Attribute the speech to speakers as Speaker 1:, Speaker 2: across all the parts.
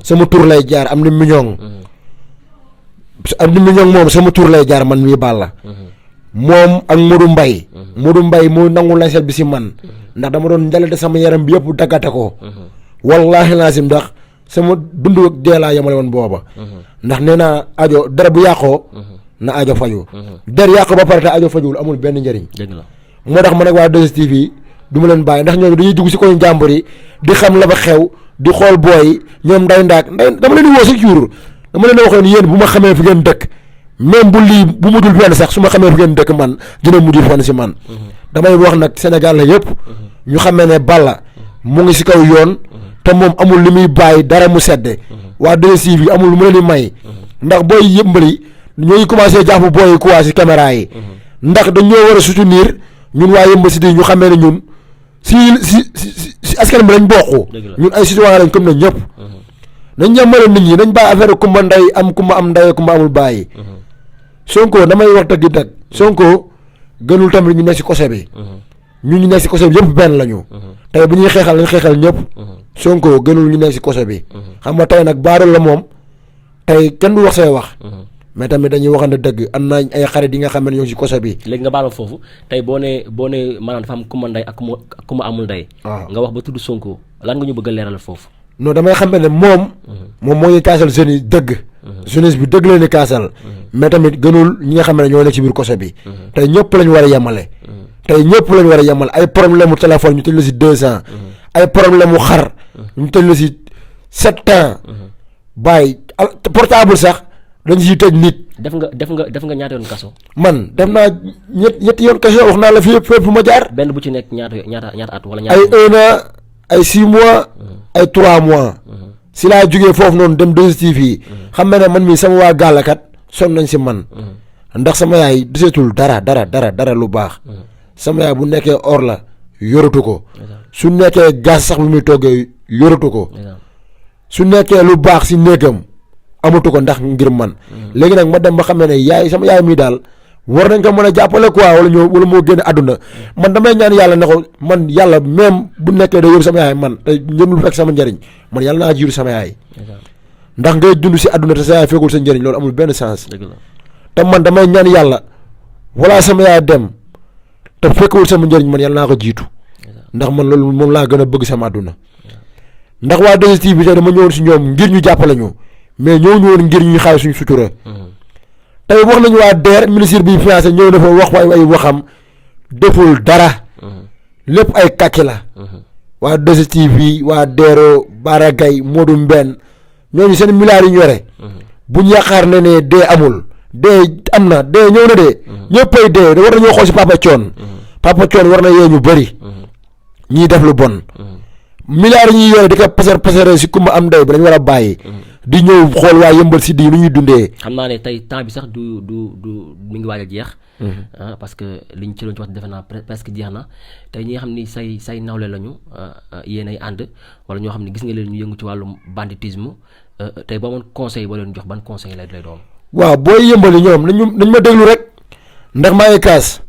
Speaker 1: sama tur lay jaar am na million moom sama tur lay jaar man mii Balla moom ak Modou Mbaye moo nangu lancet bi si man ndax dama doon njalate sama yaram bi yëpp daggate ko wallahi lazim ndax sama dund ak dee laa yemale woon booba ndax nee naa ajo dara bu yàqoo na ajo faju der yàqoo ba pare te ajo fajuwul amul benn njëriñ moo tax ma nag waa 2STV yi du ma leen bàyyi ndax ñooñu dañuy dugg si koy njàmbur yi di xam la fa xew di xool booy ñoom nday dama leen di woo si jour dama leen di waxoon yéen bu ma xamee fi ngeen dëkk même bu lii bu mujjul fenn sax su ma xamee fi ngeen dëkk man dina mujjul fenn si man damay wax nag Sénégal la yëpp ñu xamee ne Balla mu ngi si kaw yoon te moom amul li muy bàyyi dara mu sedde waa 2STV yi amul lu mu leen di may ndax booy yëmbali ñooy commencé jàpp booy yi quoi si caméra yi ndax dañoo war a soutenir ñun waa Yeumbeul City ñu xamee ne ñun si askan bi lañ bokk ñun ay citoyen lañ comme ne ñëpp nañ ñàmmale nit ñi nañ bàyyi affaire kumba nday am kumba am nday kumba amul bàyyi Sonko damay wax dëgg dëgg Sonko gënul tamit ñu nekk si kose bi ñu nekk si kose bi yëpp benn lañu tey bu ñuy xeexal lañ xeexal ñëpp Sonko gënul ñu nekk si kose bi xam nga tey nag baarul la moom tey kenn du wax say wax mais tamit dañuy waxante dëgg am nañ ay xarit yi nga xam ne ñoo si koso bi.
Speaker 2: léegi nga baal foofu tey boo nee maanaam dafa am kumba ndey ak kumba amul ndey. nga wax ba tudd Sonko lan nga ñu bëgg a leeral foofu.
Speaker 1: non damay xam ne moom moo ñuy kaasal jeunes yi dëgg. jeunesse bi dëgg la ni kaasal. mais tamit gënul ñi nga xam ne ñoo nekk ci biir koso bi. tey ñëpp lañ war a yemale. ay problème mu téléphone ñu tëj la si 2 ans. ay problème mu xar. ñu tëj la si 7 ans. bàyyi portable sax. dañ siy tëj nit.
Speaker 2: def nga ñaata yoon kaso.
Speaker 1: man def naa ñetti yoon kaso wax naa la fépp fu ma jaar.
Speaker 2: benn bu ci nekk ñaata at wala ñaata.
Speaker 1: ay 1 an ay 6 mois. ay 3 mois. si laa jógee foofu noonu dem 2STV yi. xam nga ne man mii sama waa gàllakat sonn nañ si man. ndax sama yaay desetul dara lu baax. sama yaay bu nekkee or la yoratu ko. su nekkee gaz sax lu muy toggee yoratu ko. su nekkee lu baax si néegam. amatu ko ndax ngir man léegi nag ma dem ba xam ne yaay sama yaay mii daal war nañ ko mën a jàppale quoi wala moo génn àdduna man damay ñaan yàlla ne ko man yàlla même bu nekkee da yor sama yaay man te njëmul fekk sama njëriñ man yàlla naa jiitu sama yaay ndax ngay dund si àdduna te sa yaay fekkul sa njëriñ loolu amul benn sens te man damay ñaan yàlla wala sama yaay dem te fekkul sama njëriñ man yàlla naa ko jiitu ndax man loolu moom laa gën a bëgg sama àdduna ndax waa 2STV bi tey dama ñëwoon si ñoom ngir ñu jàppale ñu mais ñëw ñu woon ngir ñuy xaar suñu sutura tey wax nañu waa DER ministre bi financé ñëw na fa wax ay waxam deful dara lépp ay kàcc la waa 2STV waa DER Bara Gaye Modou Mbène ñooñu seen milliards yi ñu yore buñ yaakaar ne dee amul dee am na dee ñëw na dee ñëppay dee war nañoo xool si Papa Thione war na yee ñu bëri ñiy def lu bon milliards yi ñuy yore di ko pasare si kumba am ndey bi dañu war a bàyyi di ñëw xool waa Yeumbeul City nu ñuy dundee.
Speaker 2: xam naa ne tey temps bi sax du mi ngi waaj a jeex. parce que liñ ci doon ci wax defe naa presque jeex na tey ñi nga xam ni say nawle lañu yéen ay ànd wala ñoo xam ne gis nga leen ñu yëngu ci wàllum banditisme tey boo amoon conseil boo leen jox ban conseil lay doon.
Speaker 1: waaw booy Yeumbeul yi ñoom nañ ma déglu rek ndax maa ngi kaas.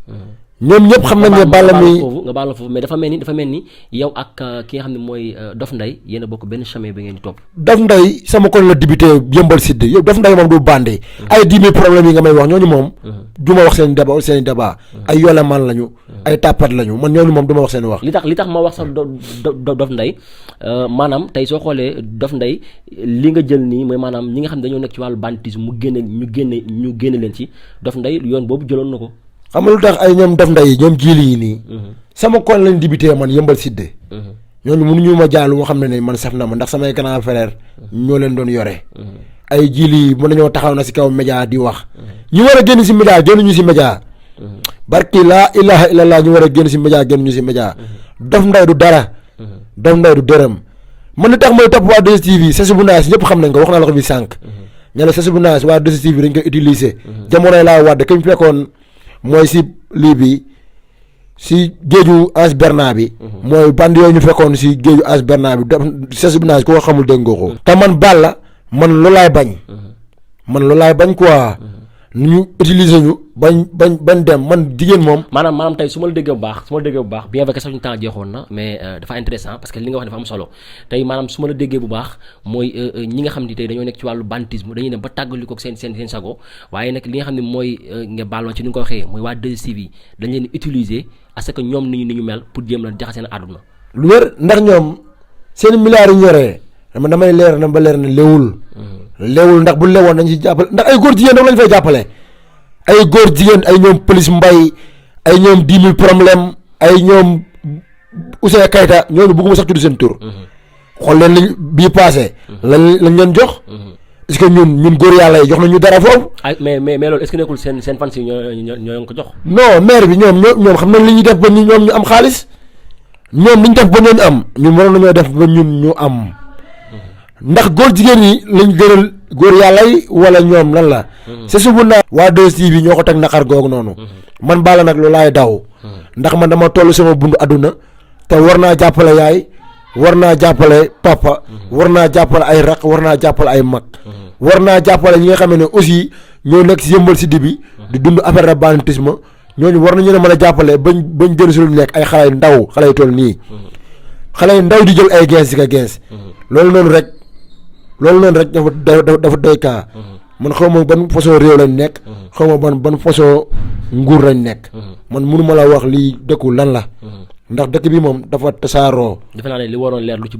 Speaker 1: ñoom ñëpp xam nañ ne Balla mi
Speaker 2: nga baal foofu mais dafa mel ni yow ak ki nga xam ne mooy Dof Ndeye yéen a bokk benn chemin bi ngeen di topp. Dof
Speaker 1: Ndeye sama kon la débuté Yeumbeul City yow Dof Ndeye moom du bandi ay 10 000 problèmes yi nga may wax ñooñu moom du ma wax seen débat ay yoleman lañu ay tàppat lañu man ñooñu moom du ma wax seen wax.
Speaker 2: li tax ma wax sax Dof Ndeye maanaam tey soo xoolee Dof Ndeye li nga jël nii mooy maanaam ñi nga xam ne dañoo nekk ci wàllu banditisme ñu génne leen ci Dof Ndeye yoon boobu jëloon na ko.
Speaker 1: xam nga lu tax ay ñoom Dof Ndeye ñoom jiili yi nii sama kon lañ débuté man Yeumbeul City ñooñu mënuñu ma jaay lu nga xam ne man saf na ma ndax samay grand frère ñoo leen doon yore ay jiili yi mën nañoo taxaw na si kaw média di wax ñu war a génn si média génnuñu si média barki laa ilaha illallah ñu war a génn si média génnuñu si média Dof Ndeye du dara Dof Ndeye du dërëm man li tax mooy topp waa 2STV sesi bu naas ñëpp xam nañ ko wax naa la ko fi sànq ña ne sesi bu naas waa 2STV dañ koy utiliser jamonoy laa wàdd kañ fekkoon mooy si lii bi si géeju Anse Bernard bi mooy band yooyu ñu fekkoon si géeju Anse Bernard bi sesi bu naas ku ko xamul dégg nga ko te man Balla man loolu laay bañ quoi ñu utiliser ñu bañ dem man jigéen moom.
Speaker 2: maanaam tey su ma la déggee bu baax bien vrai que sax ñu temps jeexoon na mais dafa intéressant parce que li nga wax dafa am solo tey maanaam su ma la déggee bu baax mooy ñi nga xam ne tey dañoo nekk ci wàllu banditisme dañuy dem ba tàggali ko seen sago waaye nag li nga xam ne mooy nga baal ma ci ni nga ko waxee mooy waa 2STV dañ leen utiliser à ce que ñoom ni ñu mel pour jéem la jaxase seen àdduna.
Speaker 1: lu wér ndax ñoom seen milliards yi ñoree damay leer na ba leer na léewul ndax bu lewoon dañ ci jàppale ndax ay góor jigéen daf lañ fay jàppale ay góor jigéen ay ñoom police mbay ay ñoom 10 000 problème ay ñoom Ousseyn Kayta ñooñu bëgguma sax tudd seen tur. xool leen liñ bii passé lañ leen jox. est-ce que ñun góor yàlla yi jox nañu dara foofu.
Speaker 2: ay mais loolu est-ce que nekkul seen fans yi ñoo ko jox.
Speaker 1: non maire bi ñoom xam nañ li ñuy def ba ñoom ñu am xaalis ñoom li ñu def ba ñooñu am ñun waroon nañoo def ba ñun ñu am. ndax góor jigéen yi lañ gënal góor yàlla yi wala ñoom lan la. c'est subu naa. waa 2STV ñoo ko teg naqar googu noonu. man Balla nag loolu laay daw. ndax man dama toll sama bundu àdduna te war naa jàppale yaay war naa jàppale papa. war naa jàppale ay raq war naa jàppale ay mag. war naa jàppale ñi nga xam ne aussi ñoo nekk si yëmbal si bi di dund affaire de banditisme ñooñu war nañu ne mën a jàppale bañ jël si lu nekk ay xale yu ndaw xale yu toll nii. xale yu ndaw di jël ay gens si ka gens. loolu noonu rek dafa doy kaa. man xaw ma ban façon réew lañ nekk. xaw ma ban façon nguur lañ nekk. man mënu ma la wax lii dëkku lan la. ndax dëkk bi moom dafa tasaaroo.
Speaker 2: defe naa ne li waroon leer lu ci